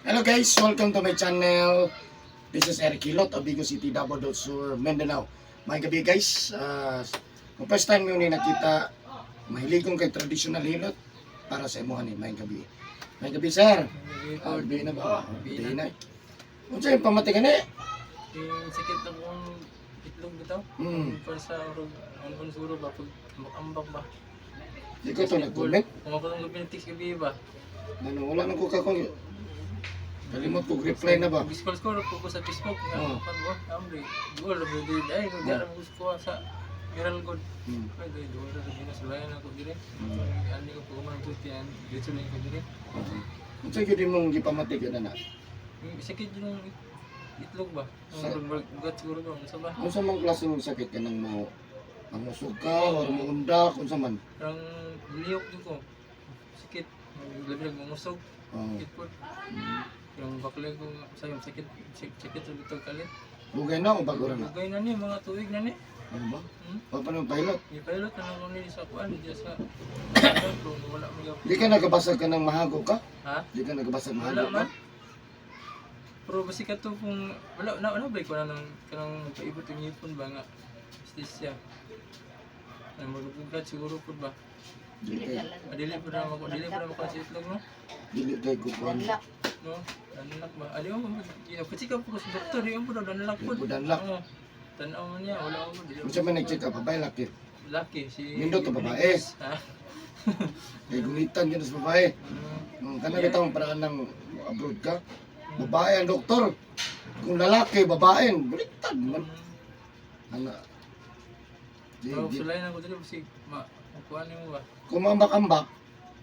Hello guys, welcome to my channel. This is Eric Hilot of Vigo City, Davao del Sur, Mindanao. May gabi guys, kung first time nyo nakita, mahiligong kay traditional hilot para sa imuhan ni may gabi. May gabi sir. Gabi na ba? Gabi na. Kung sa'yo pamatigan eh. Yung sakit na kong itlog bitaw. Para sa ang konsuro ba pag makambak ba. Di ko ito nag-comment. Kung ako nang gabinatiks gabi ba. Ano, wala nang kuka kong kalimot ko reply na ba? Biskol ko ko sa Facebook nga Oo. pag amri. Duol ra bidi ay no dara mo ko sa viral god. Ay dai duol ra bidi na sulayan ako dire. Ani ko ko man tutian dito lang ko dire. Kung sa'yo di mong gipamatigan na. Yung sakit yung itlog ba. Sa- Ang bugat siguro ba sa ba. Kung sa mga klase ng sakit ka nang mo mangusog ka o maunda, kung sa man. Parang liyok din ko. Sakit. Labi nagmungusog. Sakit po. Yung baklay ko sa yung sakit sa bitog kalit. Bugay na o bago na? Bugay na ni mga tuig na ni. Ano ba? O paano pilot? Yung pilot na nang ni sa kuan di sa wala mo yung Di ka nagabasag ka ng mahago ka? ha? Di ka nagabasag Wala mahago ka? man. Pero basi ka to kung wala na ba ko na nang kanang paibot yung ipon ba nga anesthesia. Ay magugugat siguro pud ba. Dili kay Dili pa na ako sa itlog no. dili kay kukuan. No. Danlak ba? Ali mo kasi ka po sa doktor yung po danlak po. Danlak. Oo. Tanaw man niya wala ako dili. Kung sa man nag-check up, babae laki. Laki si Nindot o babae? Ha? Kay gulitan yun sa babae. Kana bitaw ang paraan ng abroad ka. Babae ang doktor. Kung lalaki, babae. Bulitan man. Ana. Di, Oh, di. sulay na ko dili si kuan mo ba? Kumambak-ambak,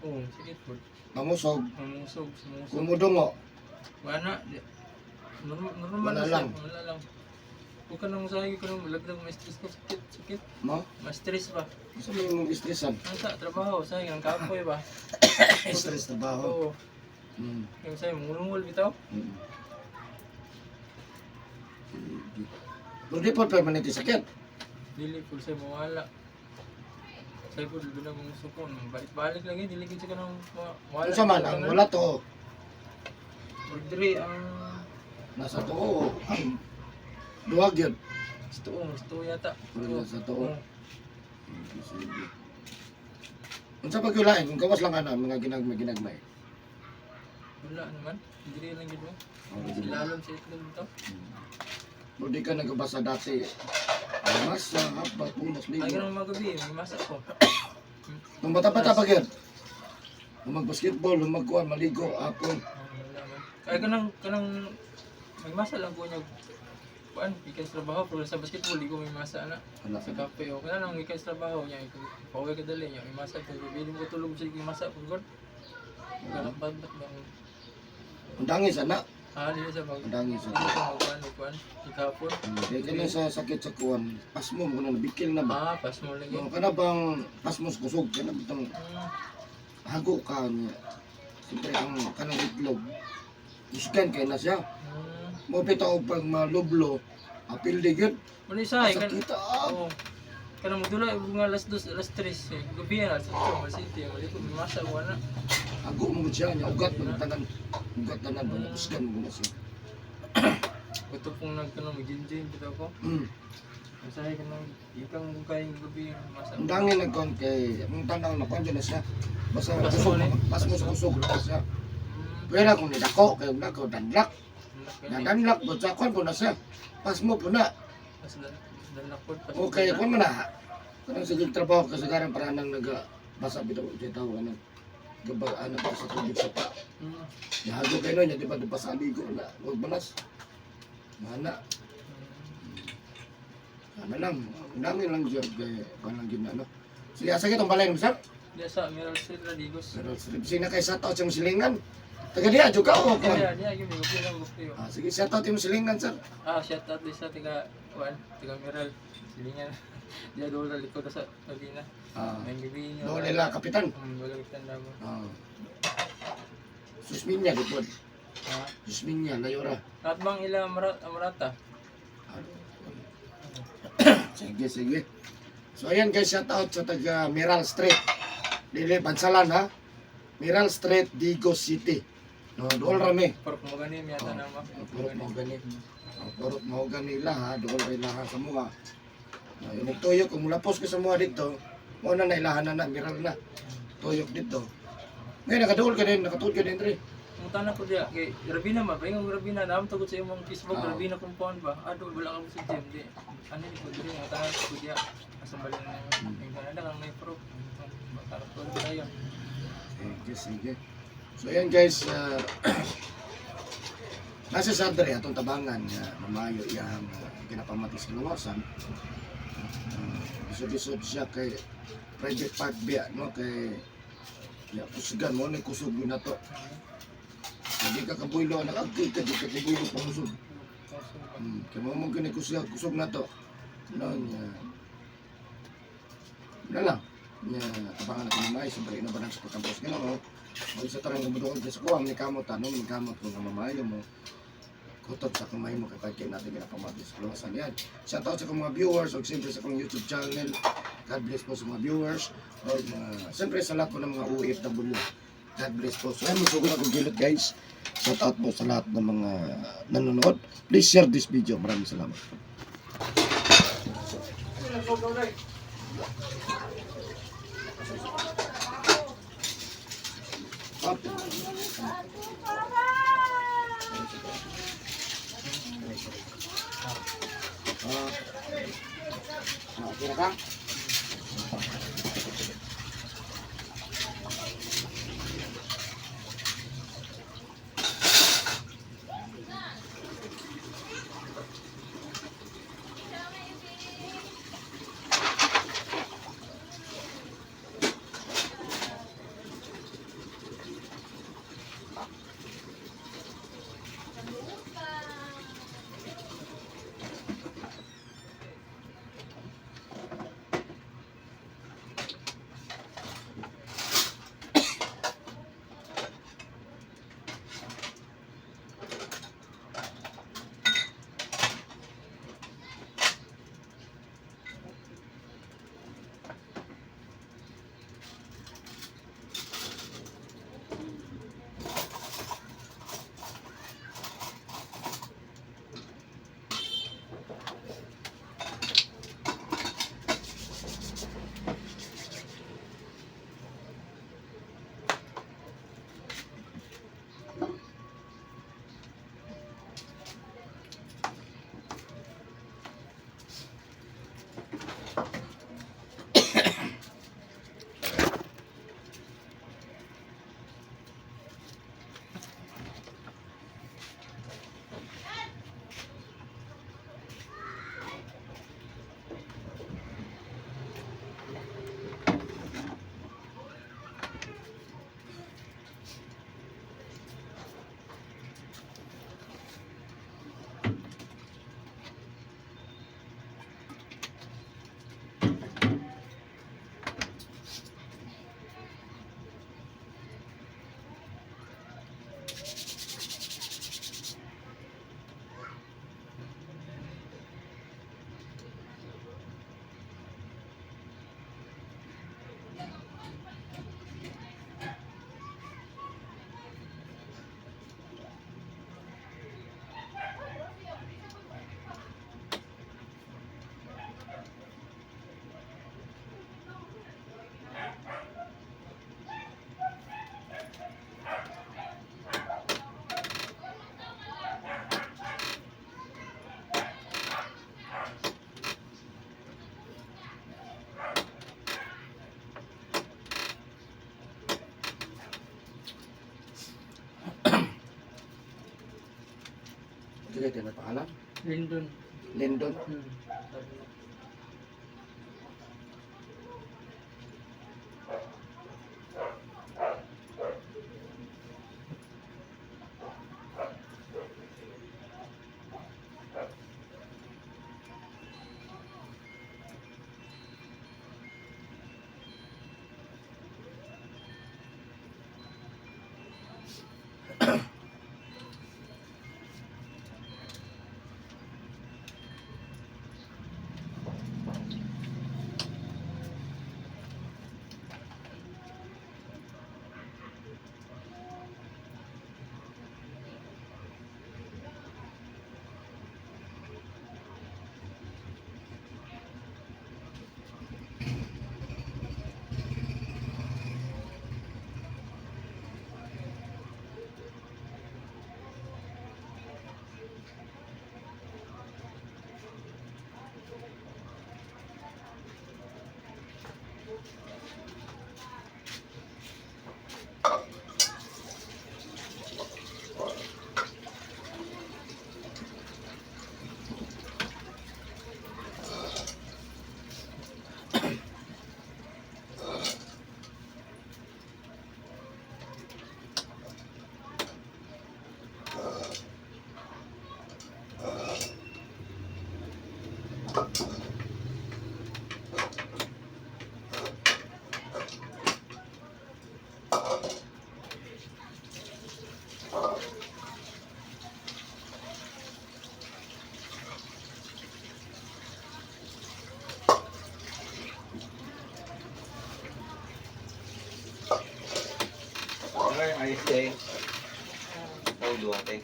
Oh, sige po. mamusog, Mamusog, sumusog. kumudungo. Wala. Normal Wala siya, lang. Wala lang. Huwag ka nang sabi ko nang malagdag may stress ko sakit. Mo? Mas stress ba? Gusto mo yung stressan? Ang sa trabaho, sayang ang kapoy ba? Stress na ba ako? Oo. Yung sa'yo, mungulungul bitaw. Pero di po permanente sakit. Dili po sa'yo mawala. Sa'yo po, dili na mong sukon. Balik-balik lagi, dili ko siya ka nang mawala. Kung sa man, ang wala to, Ordre, ang nasa to, ang duwag yun. gusto yata. Wala sa to. Oo. Kung sa pagkulain, kung kawas lang ano, mga ginagmay. Wala naman. Dili lang yun mo. Oh, Silalom sa itlog bitaw. Pero di ka nagabasa dati. Mas, haba, punas, Ay, ligo. ganun mga gabi, may masa ko. Nung bata-bata pa yun, nung mag-basketball, nung magkuhan, maligo, hapon. Wala man. Kaya kanang may masa lang po niya. Kuan, ikan sa trabaho, pero sa basketball, di ko may masa na. Wala Sa kape, o kaya nang ikan sa trabaho niya, pauwi ka dali niya, may masa ko. Bili mo tulog siya, may masa ko. Ganang babat bang, Ang dangis, anak. dili sa mag, Ang dangis. dili sa kuan, ikapon. Kaya ka na sa sakit sa kuwan, pasmo mo na, bikil na ba? Pas mo lagi. No, kana bang pasmos kusog, kana bitang hago ka niya. Siyempre, ang kanang itlog, isgan kay na siya. Mo bitaw pag malublo, apil di gyud. Ano isa, Sa kan, kita. oo. Kanang magdula, mga alas 2, alas 3, gabi yan, alas 8, alas 7, wala ko, may masa ko na. Hago mo siya niya, ugat mo tanan. Ugat tanan ba usgan mo na siya. Ito pong nagkanong mag-gym bitaw ko. Masahe ka nang ikang kayong gabi yung masa. Ang dangin nagkon kay ang tanaw na kanjo na siya. Basta Pasmo kusog, ni. pasmos kusog na siya. Pero kung nidako, kay nako danlak. Danlak po sa kon po na siya. Pasmo po na. Mas dalakod pa. Okay, kung man na. Kanang sige trabaho kasi karang para nang nagbasa bitaw bitaw ano. Gaba ano pa sa tubig sa pa. Yahago kayo no, di ba di pa sa aligo na. Huwag balas. Mana. Ano lang, ang dami lang dyan kay panang ginano. Sige, asa kitong balay mo sir? Diya sa Miral Street Radigos. Pero sina kay sa tao sa musilingan. Taga diya, juga o kon. Diya, yung gabi lang gusto yun. Sige, sa tao sa musilingan sir. Shout out din sa tiga Miral. Silingan. Diya doon na likod sa Pagina. May gabi nyo. Doon nila kapitan. Wala kitanda mo. Susminya, dipod. Susminya, layora. At bang ila Amarata? Sige, sige. So ayan guys, shout out sa taga Miral Street. Dili, Bansalan ha. Miral Street, Vigo City. No, dool rami. Pork mo ganim yata na ma. Purot mo gani. Purot mo gani laha, dool ray laha sa mga. Yung tuyok, kung mulapos ko sa mga dito, mo na nailahan na miral na. Tuyok dito. Ngayon, nakadool ka din, nakatuod ka din, Dre. Ang tanah ko diya kay Rabina ba? Bayong Rabina naam tagod sa imong Facebook Ah. Rabina compound ba? Ado wala ka mo sa gym di. Ano ni ko diri ang tanah ko diya. Asa balin na yung Canada kang may pro. Bakara ko tayo. Sige, sige. So yan guys, nasa sa Dre, atong tabangan, mamayo yung kinapamatis sa luwasan. Isod-isod siya kay private park biya, no? Kay kusgan mo, kusog na to. Hindi ka kabuylo, nakagkil ka, di ka kabuylo pamusog. Kaya mo mong kusog na to. No, niya. Na lang. Niya, tabangan natin yung mais, sabay na ba nang sa pagkampos. Gano'n, no? Mag-isa tarang gumudukod sa kuwang, ni kamot, tanong, ni kamot kung namamayo mo. Kutot sa kamay mo kapag kayo natin pinapamatis. Kalawasan yan. Shout out sa kong mga viewers, o siyempre sa kong YouTube channel. God bless po sa mga viewers. O siyempre sa lahat po ng mga OFW. God bless po. So, ayun, masugod akong gilot guys. Shout out po sa lahat ng mga nanonood. Please share this video. Maraming salamat. Okay ka? Sige, tayo may pangalan. Lindon. Lindon. Te. Ang duwa, te.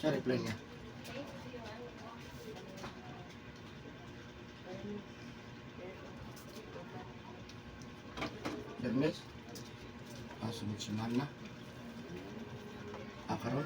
Siya reply niya. Bernes? Sunod semana. Karon.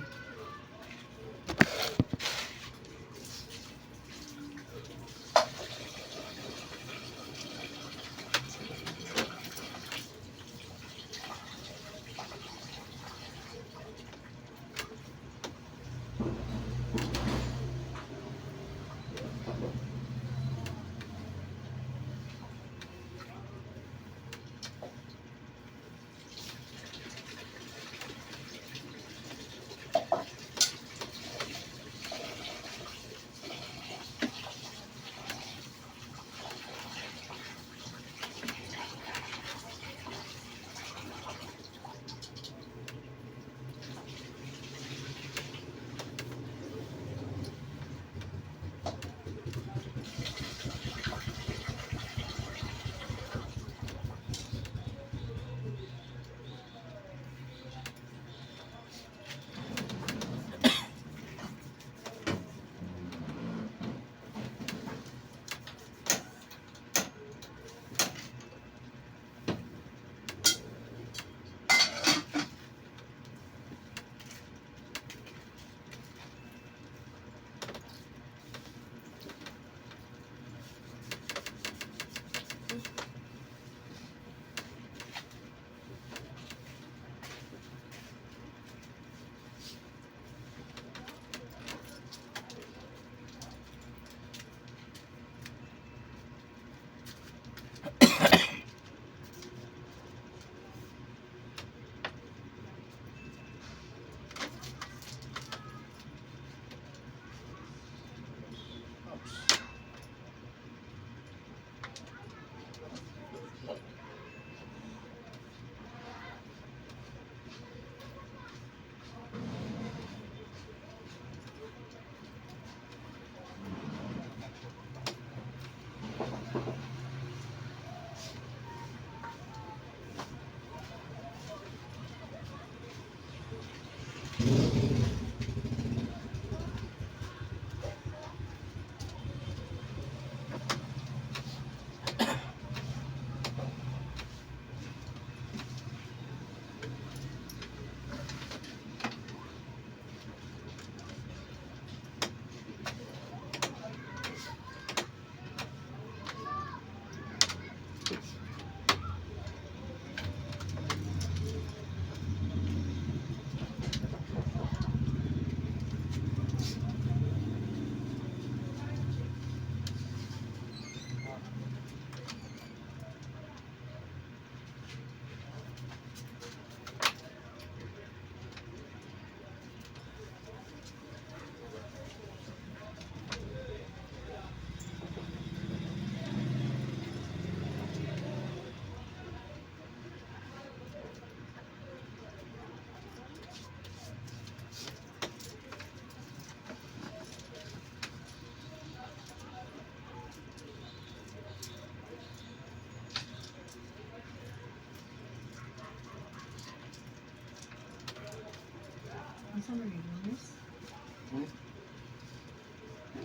Asa man yung lunes?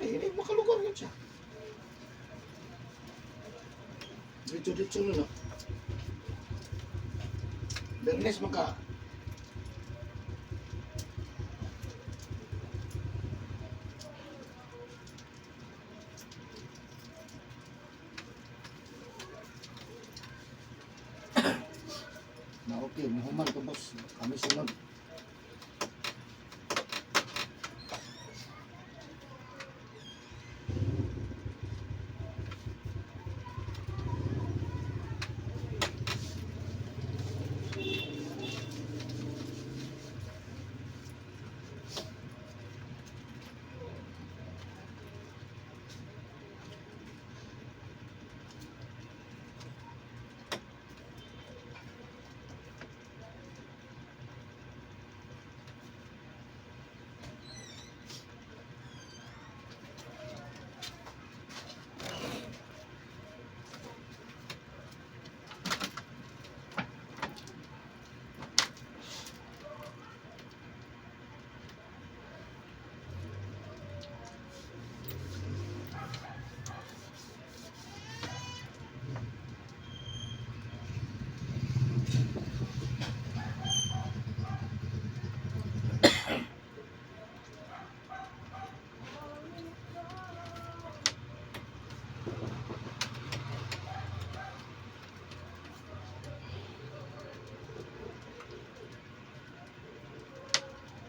Ini makalugar yun siya. Dito na. Bernes maka. Okay, mahuman ko boss. Kami sunod.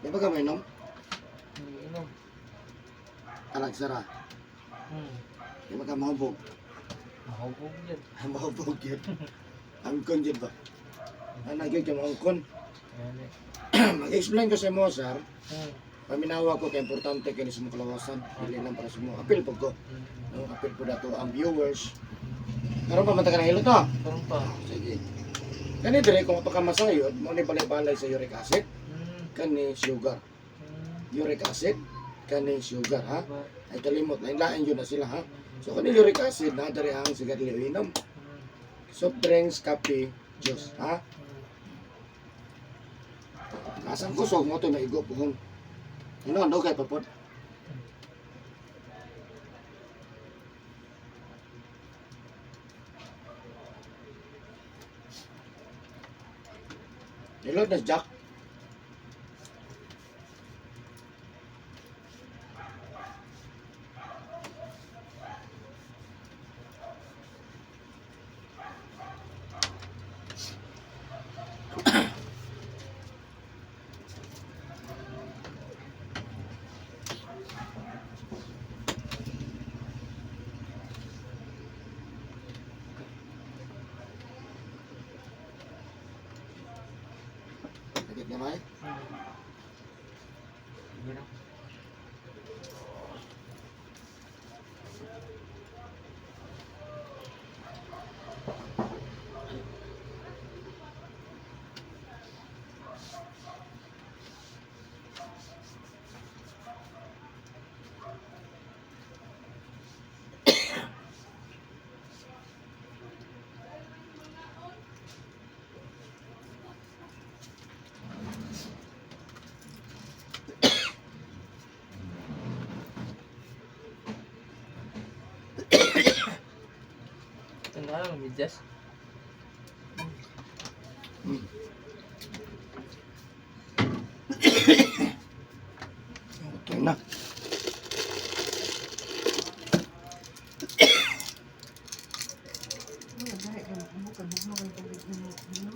Di ba ka mainom? Inom. Alag sara. Hmm. Di ba ka mahubog? Mahubog yan. Mahubog yun. Angkon yun ba? Nagyod yung angkon. Ayan eh. Mag-explain ko sa mo, sir. Hmm. Paminawa ko kay importante kini sa mga kalawasan. Dili lang para sa mo. Apil po ko. No, apil po dato ang viewers. Karon pa man ta ka nahilo to. Karoon pa. Sige. Kani dire kung pagkamasayod, mo ni balay-balay sa uric acid, Hmm. kani sugar. Hmm. Uric acid, kani sugar ha. Diba? Ay kalimot lain yun na sila ha. So kani uric acid na dari ang sigarilyo inom. Hmm. Soft drinks, kape, juice ha. Asang kusog mo to na igo kung ano kay papod. Nilod na Jack. Sakit niya may? Sige na. Ito na lang, medyas. Okay na. Ano, dahil ka makamukha, bukmakan ka ano.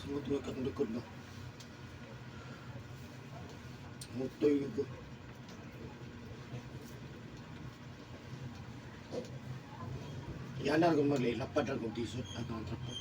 Mutoy ka ng likod no. Mutoy ko. Yan na kung malilapad ang tisot at ang trapo.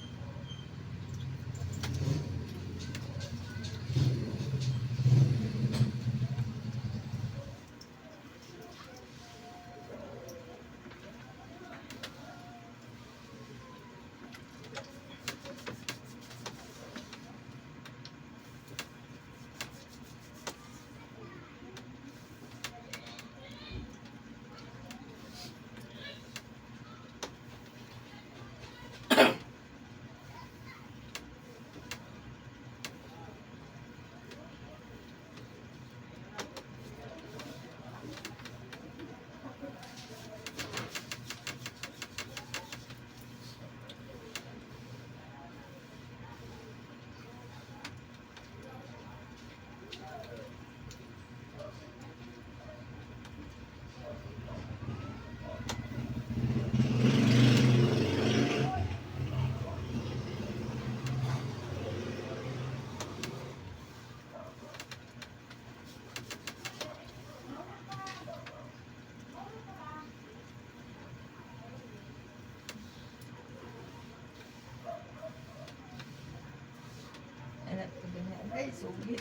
Anak ko ganyan. Agay, sulit.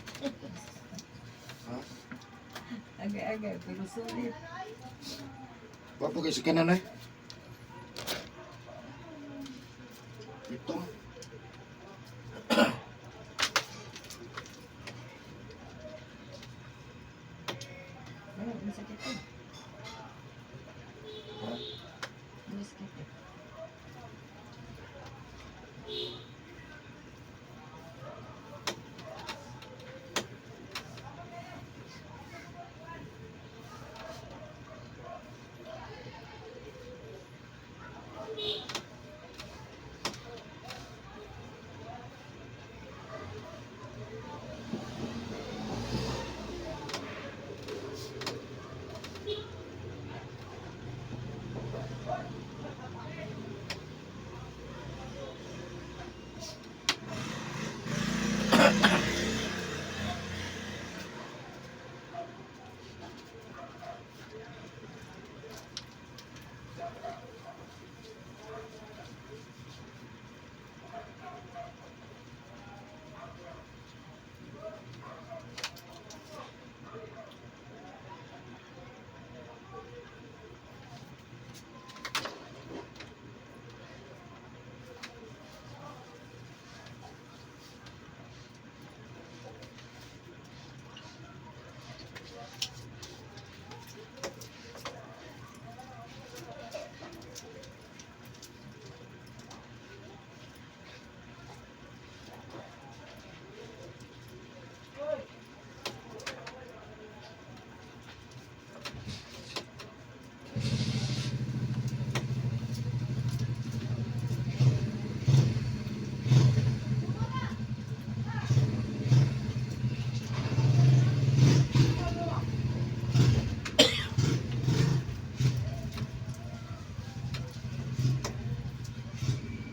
Ha? Agay-agay, pero sulit. Wapo kayo sa kanan ay. Ito. Ano, masakit eh. Ha? Masakit eh.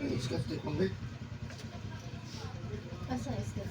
Ay, iskat tayo pang bay. Asa, step.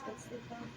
That's the time.